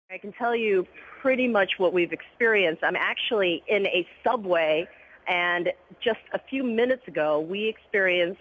I can tell you pretty much what we've experienced. I'm actually in a subway, and just a few minutes ago, we experienced,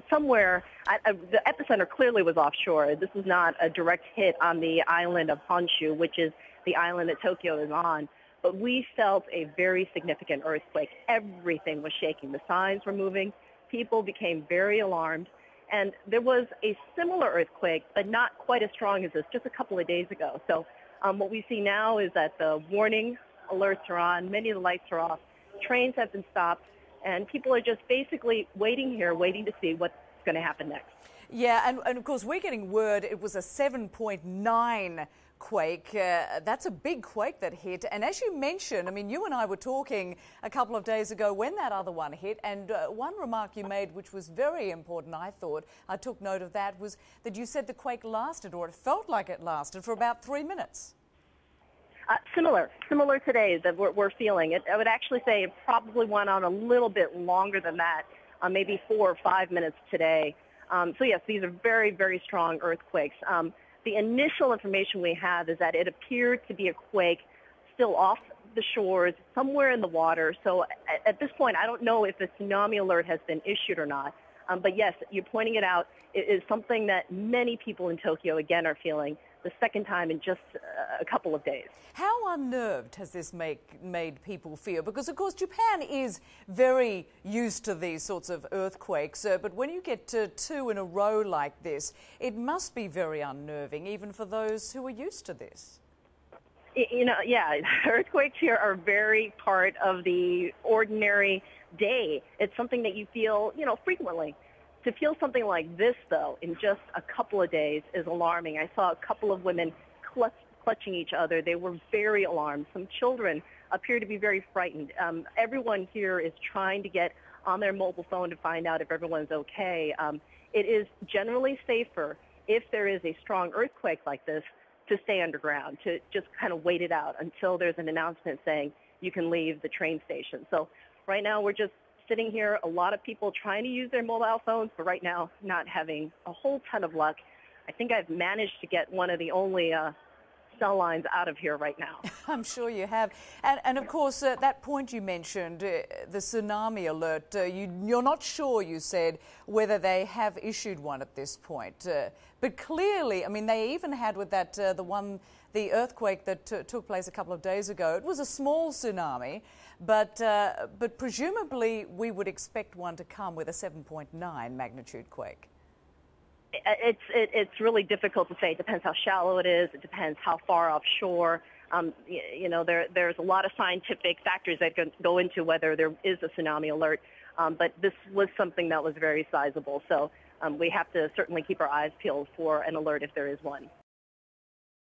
somewhere, the epicenter clearly was offshore. This is not a direct hit on the island of Honshu, which is the island that Tokyo is on. But we felt a very significant earthquake. Everything was shaking. The signs were moving. People became very alarmed. And there was a similar earthquake, but not quite as strong as this, just a couple of days ago. So what we see now is that the warning alerts are on, many of the lights are off, trains have been stopped, and people are just basically waiting here, waiting to see what's going to happen next. Yeah, and of course we're getting word it was a 7.9 quake. That's a big quake that hit. And as you mentioned, I mean, you and I were talking a couple of days ago when that other one hit, and one remark you made, which was very important, I thought, I took note of that, was that you said the quake lasted, or it felt like it lasted, for about 3 minutes. Similar today that we're feeling. I would actually say it probably went on a little bit longer than that, maybe 4 or 5 minutes today. So yes, these are very, very strong earthquakes. The initial information we have is that it appeared to be a quake still off the shores, somewhere in the water. So at this point, I don't know if a tsunami alert has been issued or not. But yes, you're pointing it out. It is something that many people in Tokyo, again, are feeling the second time in just a couple of days. How unnerved has this made people feel? Because, of course, Japan is very used to these sorts of earthquakes, but when you get to 2 in a row like this, it must be very unnerving, even for those who are used to this. Earthquakes here are very part of the ordinary day. It's something that you feel, frequently. To feel something like this, though, in just a couple of days is alarming. I saw a couple of women clutching each other. They were very alarmed. Some children appear to be very frightened. Everyone here is trying to get on their mobile phone to find out if everyone's okay. It is generally safer if there is a strong earthquake like this to stay underground, to just kind of wait it out until there's an announcement saying you can leave the train station. So right now we're just sitting here, a lot of people trying to use their mobile phones, but right now not having a whole ton of luck. I think I've managed to get one of the only cell lines out of here right now. I'm sure you have. And of course, that point you mentioned, the tsunami alert, you're not sure, you said, whether they have issued one at this point. But clearly, I mean, they even had with that, the earthquake that took place a couple of days ago, it was a small tsunami, but presumably we would expect one to come with a 7.9 magnitude quake. It's really difficult to say. It depends how shallow it is. It depends how far offshore. There's a lot of scientific factors that go into whether there is a tsunami alert. But this was something that was very sizable. So we have to certainly keep our eyes peeled for an alert if there is one.